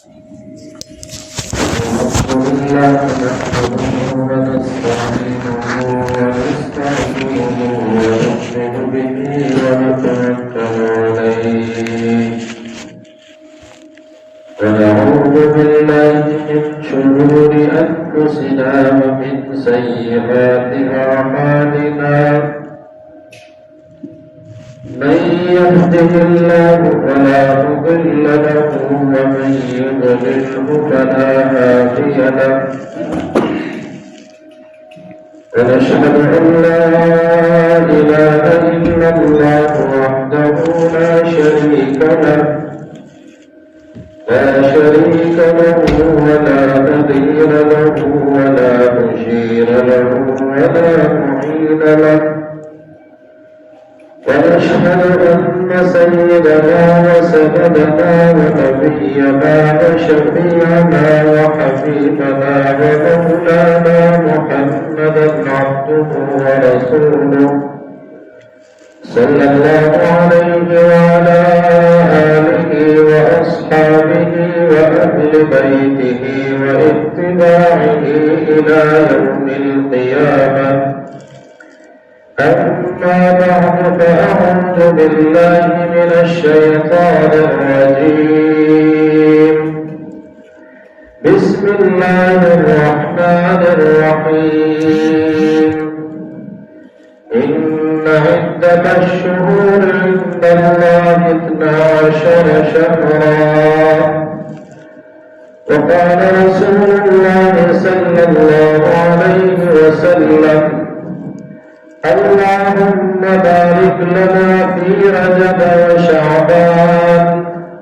ونعوذ بالله من شرور أنفسنا ومن سيئات أعمالنا من يهده الله فلا مضل له ومن يضلله فلا هادي له ونشهد أن لا إله إلا الله وحده لا شريك له ولا نظير له ولا مشير له ولا معين له ونشهد أن سيدنا وسندنا ونبينا وشفيعنا وحبيبنا ومولانا محمدا عبده ورسوله صلى الله عليه وعلى آله وأصحابه وأهل بيته واتباعه إلى يوم القيامة. أما بعد فأعوذ بالله من الشيطان الرجيم. بسم الله الرحمن الرحيم. إن عدة الشهور عند الله 12 شهرا وقال رسول الله صلى الله عليه وسلم اللهم بارك لنا في رجب وشعبان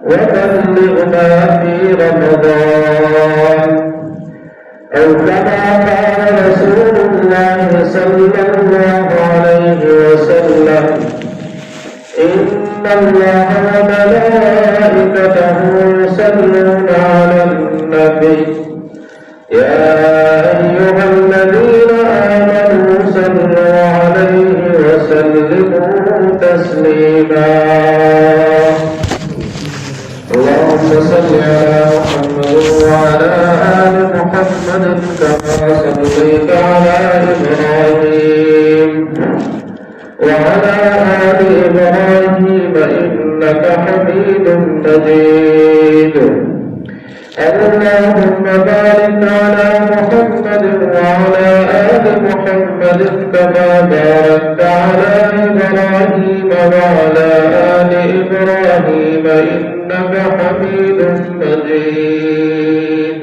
وبلغنا في رمضان أو كما قال رسول الله صلى الله عليه وسلم إن الله وملائكته يصلون على النبي يا أيها الذين آمنوا صلوا عليه وسلموا تسليما. اللهم صل على محمد وعلى آل محمد كما صليت على إبراهيم وعلى آل إبراهيم إنك حميد مجيد. اللهم بارك على محمد وعلى آل محمد كما باركت على إبراهيم وعلى آل إبراهيم إنك حميد مجيد.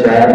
4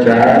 4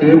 3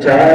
4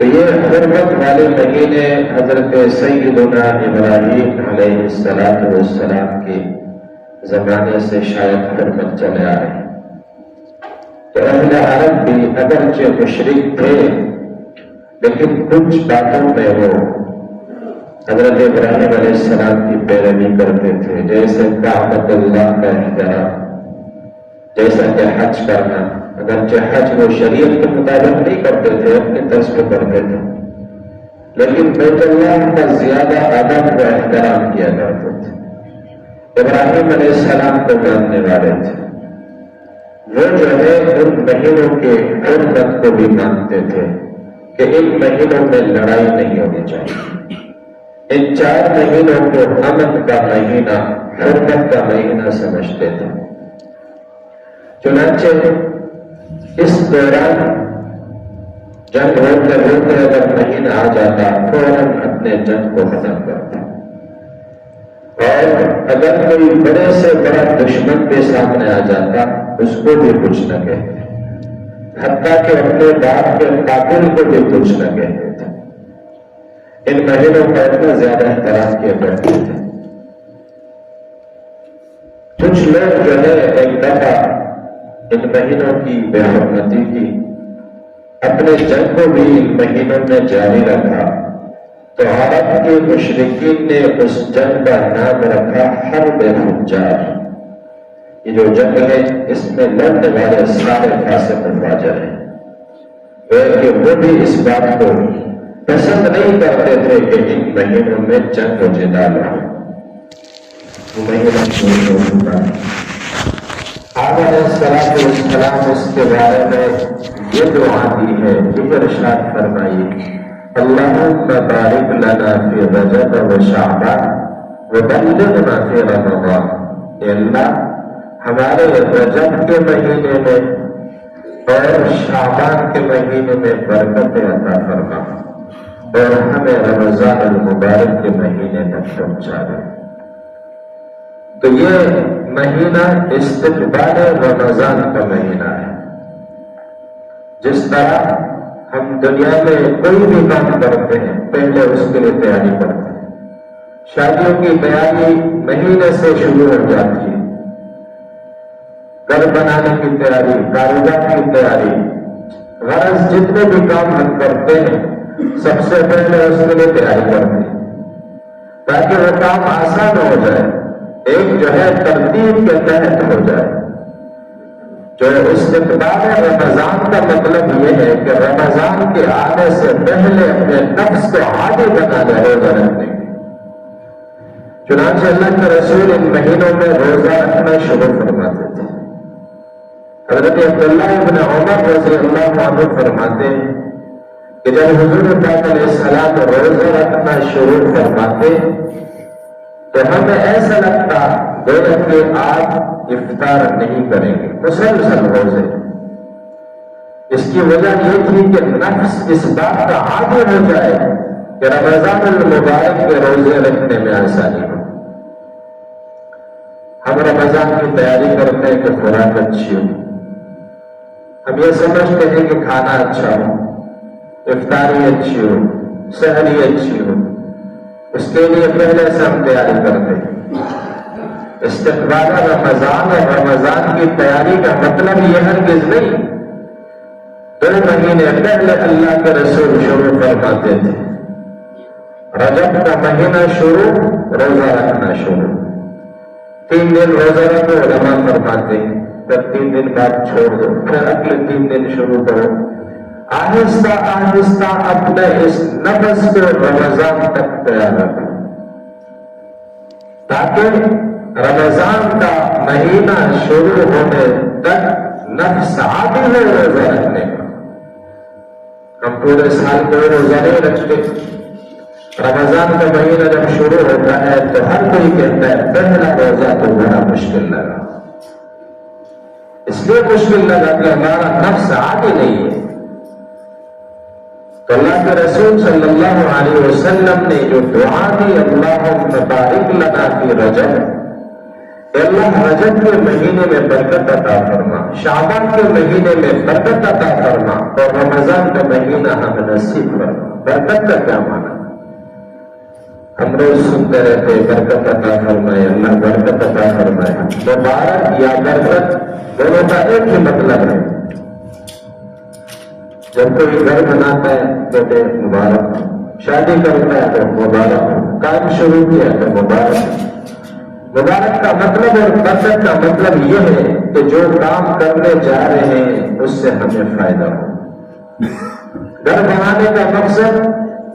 تو یہ حرمت والے مہینے حضرت سیدنا ابراہیم علیہ السلام کے زمانے سے شاید حرمت چلے آ رہے ہیں۔ تو اہل عرب بھی اگرچہ مشرک تھے لیکن کچھ باتوں میں وہ حضرت ابراہیم علیہ السلام کی پیروی کرتے تھے، جیسے کعبۃ اللہ کا احترام، جیسا کہ حج کرنا، اگرچہ حج وہ شریعت کے مطابق نہیں کرتے تھے، اپنے طرز پہ کرتے تھے، لیکن بیت اللہ کا زیادہ ادب و احترام کیا کرتے تھے۔ ابراہیم علیہ السلام کو ماننے والے تھے، وہ جو ہے ان مہینوں کے حرمت کو بھی مانتے تھے کہ ان مہینوں میں لڑائی نہیں ہونی چاہیے، ان 4 مہینوں کو امن کا مہینہ، حرمت کا مہینہ سمجھتے تھے۔ چنانچہ اس دوران جنگ ہوتے ہوتے اگر مہینہ آ جاتا فوراً اپنے جنگ کو ختم کرتا، اور اگر کوئی بڑے سے بڑا دشمن کے سامنے آ جاتا اس کو بھی کچھ نہ کہتے، حتیٰ کہ اپنے باپ کے قاتل کو بھی کچھ نہ کہتے تھے۔ ان مہینوں کا اتنا زیادہ احترام کیا کرتے تھے۔ کچھ لوگ جو ہے ایک دفعہ ان مہینوں کی بے حرمتی کی، اپنے جنگ کو بھی ان مہینوں میں جاری رکھا، تو عرب کے مشرکین نے اس جنگ کا نام رکھا حرب فجار۔ یہ جو جنگ ہے اس میں لڑنے والے سارے فاسق و فاجر ہیں، کہ وہ بھی اس بات کو پسند نہیں کرتے تھے کہ ان مہینوں میں جنگ و جدال ہو۔ وہ مہینہ شروع ہو چکا ہے۔ آدم علیہ السلام اس کے بارے میں یہ دعا دی ہے، یہ ارشاد فرمائی، اللہم بارک لنا فی رجب و شعبان وبلغنا فی رمضان۔ اے اللہ ہمارے رجب کے مہینے میں اور شعبان کے مہینے میں برکت عطا فرما، اور ہمیں رمضان المبارک کے مہینے تک پہنچا دے۔ تو یہ مہینہ استقبال رمضان کا مہینہ ہے۔ جس طرح ہم دنیا میں کوئی بھی کام کرتے ہیں پہلے اس کے لیے تیاری کرتے ہیں، شادیوں کی تیاری مہینے سے شروع ہو جاتی ہے، گھر بنانے کی تیاری، کاروبار کی تیاری، غرض جتنے بھی کام ہم کرتے ہیں سب سے پہلے اس کے لیے تیاری کرتے ہیں تاکہ وہ کام آسان ہو جائے، ایک جو ہے ترتیب کے تحت ہو جائے۔ جو استقبال رمضان کا مطلب یہ ہے کہ رمضان کے آنے سے پہلے اپنے نفس کو عادی بنا لے روزہ رکھنے کی۔ چنانچہ اللہ کے رسول ان مہینوں میں روزہ رکھنا شروع فرماتے تھے۔ حضرت عبداللہ ابن عمر رضی اللہ عنہ فرماتے کہ جب حضور پاک علیہ السلام روزہ رکھنا شروع فرماتے تو ہمیں ایسا لگتا گویا کہ آپ افطار نہیں کریں گے، مسلسل روزے۔ اس کی وجہ یہ تھی کہ نفس اس بات کا عادی ہو جائے کہ رمضان المبارک کے روزے رکھنے میں آسانی ہو۔ ہم رمضان کی تیاری کرتے ہیں کہ خوراک اچھی ہو، ہم یہ سمجھتے ہیں کہ کھانا اچھا ہو، افطاری اچھی ہو، سحری اچھی ہو، اس کے لیے پہلے سے ہم تیاری کرتے ہیں۔ استقبال رمضان اور رمضان کی تیاری کا مطلب یہ ہرگز نہیں 2 مہینے پہلے اللہ کے رسول شروع فرماتے تھے، رجب کا مہینہ شروع، روزہ رکھنا شروع، 3 دن روزہ رکھو علماء فرماتے ہیں، پھر 3 دن بعد چھوڑ دو، پھر اگلے 3 دن شروع کرو۔ آہستہ آہستہ اپنے اس نفس کو رمضان تک تیار رکھو تاکہ رمضان کا مہینہ شروع ہونے تک نفس عادی ہے روزہ رکھنے کا۔ ہم پورے سال کوئی روزہ نہیں رکھتے، رمضان کا مہینہ جب شروع ہوتا ہے تو ہر کوئی کہتا ہے پہلا روزہ تو بڑا مشکل لگا، اس لیے مشکل لگا کہ ہمارا نفس عادی نہیں ہے۔ تو اللہ کے رسول صلی اللہ علیہ وسلم نے جو دعا دی اللہم بارک لنا فی رجب، اللہ رجب کے مہینے میں برکت عطا فرما، شعبان کے مہینے میں برکت عطا فرما، اور رمضان کا مہینہ ہمیں نصیب فرما۔ برکت کا کیا معنی؟ ہم روز سنتے رہتے برکت عطا فرمائے، اللہ برکت عطا فرمائے۔ مبارک یا برکت دونوں کا ایک ہی مطلب ہے۔ جب کوئی گھر بناتا ہے کہتے مبارک، شادی کرتا ہے تو مبارک، کام شروع کیا تو مبارک۔ مبارک کا مطلب اور برکت کا مطلب یہ ہے کہ جو کام کرنے جا رہے ہیں اس سے ہمیں فائدہ ہو۔ گھر بنانے کا مقصد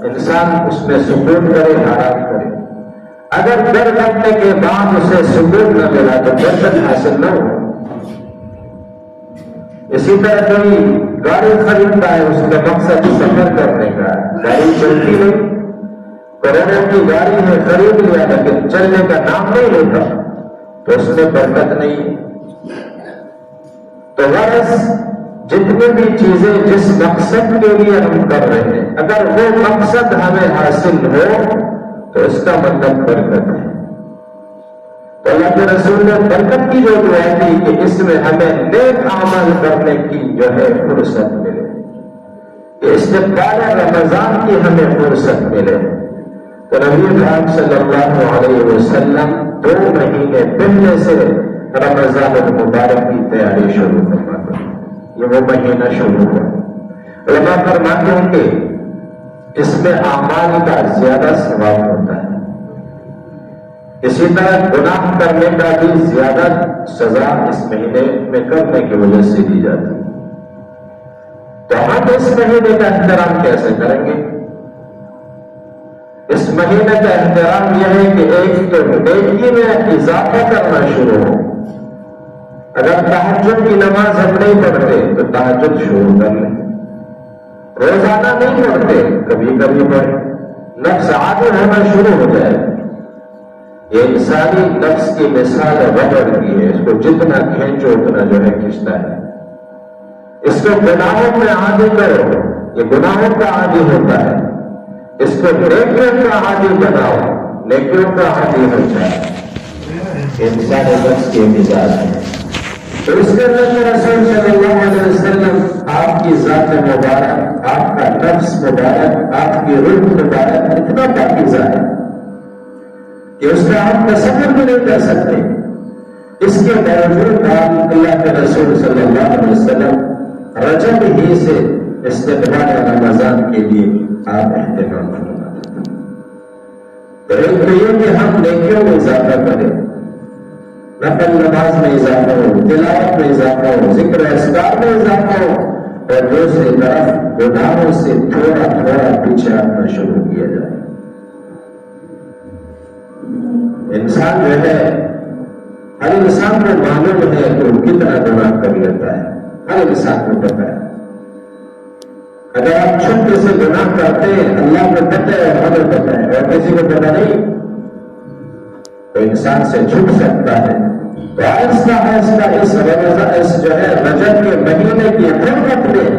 انسان اس میں سکون کرے، آرام کرے۔ اگر گھر بننے کے بعد اسے سکون نہ ملا تو برکت حاصل نہ ہو۔ اسی طرح کوئی گاڑی خریدتا ہے، اس کا مقصد سفر کرنے کا، گاڑی چلتی نہیں، کروڑوں کی گاڑی ہے، خرید لیا لیکن چلنے کا نام نہیں لیتا تو اس میں برکت نہیں۔ تو غرض جتنی بھی چیزیں جس مقصد کے لیے ہم کر رہے ہیں، اگر وہ مقصد ہمیں حاصل ہو تو اس کا مطلب برکت ہے۔ تو اللہ کے رسول نے برکت کی جو دعا دی کہ اس میں ہمیں نیک عمل کرنے کی جو ہے فرصت ملے، کہ استقبال رمضان کی ہمیں فرصت ملے۔ تو نبی پاک صلی اللہ علیہ وسلم 2 مہینے پہلے سے رمضان المبارک کی تیاری شروع فرماتے ہیں۔ یہ وہ مہینہ شروع ہوا۔ علماء فرماتے ہیں کہ اس میں اعمال کا زیادہ ثواب ہوتا ہے، اسی طرح گناہ کرنے کا بھی زیادہ سزا اس مہینے میں کرنے کی وجہ سے دی جاتی ہے۔ تو ہم اس مہینے کا احترام کیسے کریں گے؟ اس مہینے کا احترام یہ ہے کہ ایک تو نیکی میں اضافہ کرنا شروع ہو۔ اگر تہجد کی نماز ہم نہیں پڑھتے تو تہجد شروع کر لیں، روزانہ نہیں پڑھتے کبھی کبھی پڑھیں، نفس عادی ہونا شروع ہو جائے۔ یہ انسانی نفس کی مثال ربڑ کی ہے، اس کو جتنا کھینچو اتنا جو ہے کھینچتا ہے۔ اس کو گناہوں میں عادی کرو، یہ گناہوں کا عادی ہوتا ہے۔ اس کو نیکیوں کا عادی بناؤ، نیکیوں کا عادی ہو جائے۔ انسانی نفس کی مزاج ہے۔ تو اس کے اندر رسول صلی اللہ علیہ وسلم آپ کی ذات مبارک، آپ کا نفس مبارک، آپ کی روح مبارک اتنا پاکیزہ ہے کہ اس کا آپ تصور بھی نہیں کر سکتے۔ اس کے باوجود آپ اللہ کے رسول صلی اللہ علیہ وسلم رجب ہی سے استقبال رمضان کے لیے آپ اہتمام فرماتے ہیں۔ تو ایک تو یہ کہ ہم نیکیوں میں اضافہ کریں، نفل نماز میں اضافہ ہو، تلاوت میں اضافہ ہو، ذکر اذکار میں اضافہ ہو، اور دوسری طرف گناہوں سے تھوڑا تھوڑا پیچھے ہٹنا شروع کیا جائے۔ انسان جو ہے، ہر انسان کو معلوم ہے کہ وہ کتنا گناہ کر لیتا ہے، ہر انسان کو پتہ ہے۔ اگر آپ چھپے سے گناہ کرتے ہیں، اللہ کو پتہ ہے اور ہمیں پتہ ہے، اور کسی کو پتہ نہیں، تو انسان سے چھپ سکتا ہے۔ تو آہستہ آہستہ اس جو ہے رجب کے مہینے کی حرمت میں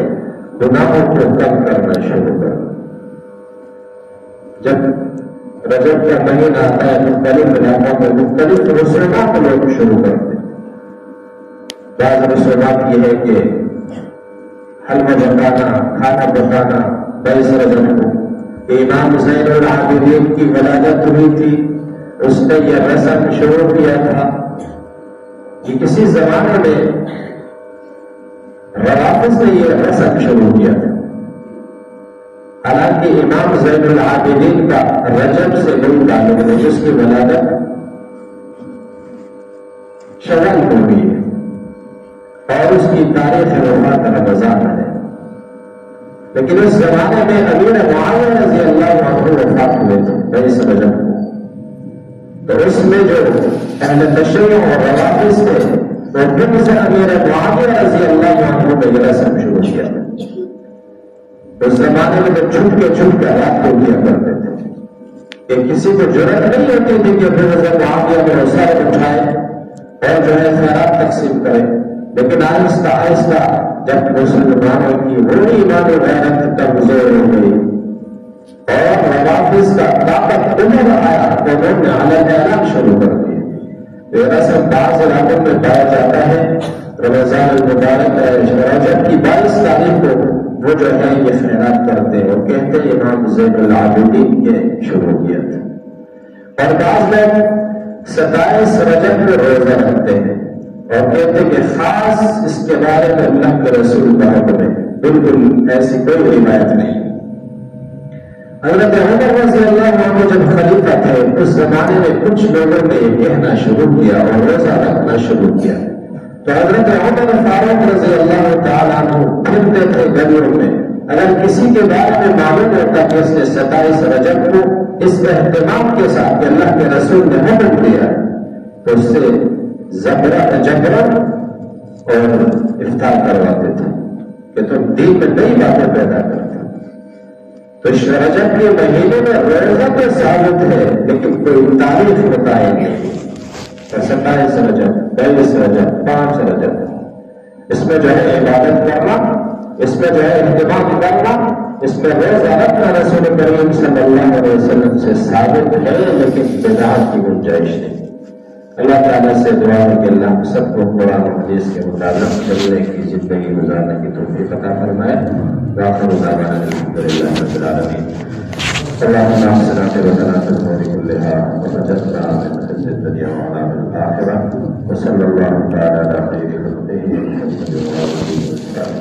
گناہوں کو کم کرنا شروع کر۔ جب رجب کا مہینہ آتا ہے مختلف علاقوں میں مختلف رسومات لوگ شروع کرتے ہیں۔ بعض رسومات یہ ہے کہ حلوہ پکانا، کھانا پکانا 22 رجب کو امام زین العابدین کی ولادت ہوئی تھی، اس نے یہ رسم شروع کیا تھا۔ یہ کسی زمانے میں روافض نے یہ رسم شروع کیا تھا، حالانکہ امام زین العابدین کا رجب سے کوئی تعلق نہیں، جس کی ولادت شوال کو ہوئی ہے اور اس کی تاریخ وفات رمضان ہے۔ لیکن اس زمانے میں امیر معاویہ رضی اللہ عنہ وفات ہوئے تھے 22 رجب کو۔ تو اس میں جو اہل تشیع اور روافض تھے وہ پھر سے امیر معاویہ رضی اللہ عنہ نے یہ رسم شروع کیا تھا۔ اس زمانے میں تو چھپ کے رات کو کیا کرتے تھے کہ کسی کو ضرورت نہیں ہوتی تھی کہ پھر حضرت معاویہ میں وسائل اٹھائے اور جو ہے خیرات تقسیم کرے، لیکن آہستہ آہستہ جب مسلمانوں کی وہی ایمان و غیرت کمزور ہو گئی اور روافض کا طاقت عمر آیا تو انہوں نے اعلان شروع کر دیا دراصل بعض علاقوں میں پایا جاتا ہے رمضان المبارک رجب کی 22 تاریخ کو وہ جو ہے یہ خیرات کرتے ہیں اور کہتے ہیں امام زین العابدین کی شروعیت، اور بعض لوگ 27 رجب میں روزہ رکھتے ہیں اور کہتے ہیں کہ خاص اس کے بارے میں اللہ کے رسول کا حکم ہے۔ بالکل ایسی کوئی روایت نہیں۔ حضرت عمر رضی اللہ عنہ جب خلیفہ تھے اس زمانے میں کچھ لوگوں نے یہ کہنا شروع کیا اور روزہ رکھنا شروع کیا، تو حضرت عمر فاروق رضی اللہ تعالیٰ عنہ پھرتے تھے گلیوں میں، اگر کسی کے بارے میں معلوم ہوتا کہ اس نے 27 رجب کو اس اہتمام کے ساتھ کہ اللہ کے رسول نے حکم دیا تو اس سے جبرن اور افطار کرواتے تھے کہ تم دین میں نئی باتیں پیدا کرتے۔ تو رجب کے مہینے میں روزہ تو ثابت ہے لیکن کوئی تاریخ بتائے نہیں، 27 رجب، 22 رجب، 5 رجب، اس میں جو ہے عبادت کرنا، اس میں جو ہے اہتمام کرنا، اس میں روزہ رکھنا رسول کریم صلی اللہ علیہ وسلم سے ثابت ہے لیکن بدعت کی گنجائش نہیں۔ اللہ تعالیٰ سے دعا ہے کہ اللہ سب کو قرآن و حدیث کے مطابق چلنے کی زندگی گزارنے کی توفیق عطا فرمائے۔ وآخر دعوانا الحمدللہ رب العالمین۔ اللهم اغفر لنا ذنوبنا كلها وفجرنا من خزي الدنيا وعذاب الآخرة، وصلى الله تعالى على خير خلقه محمد وآله وصحبه.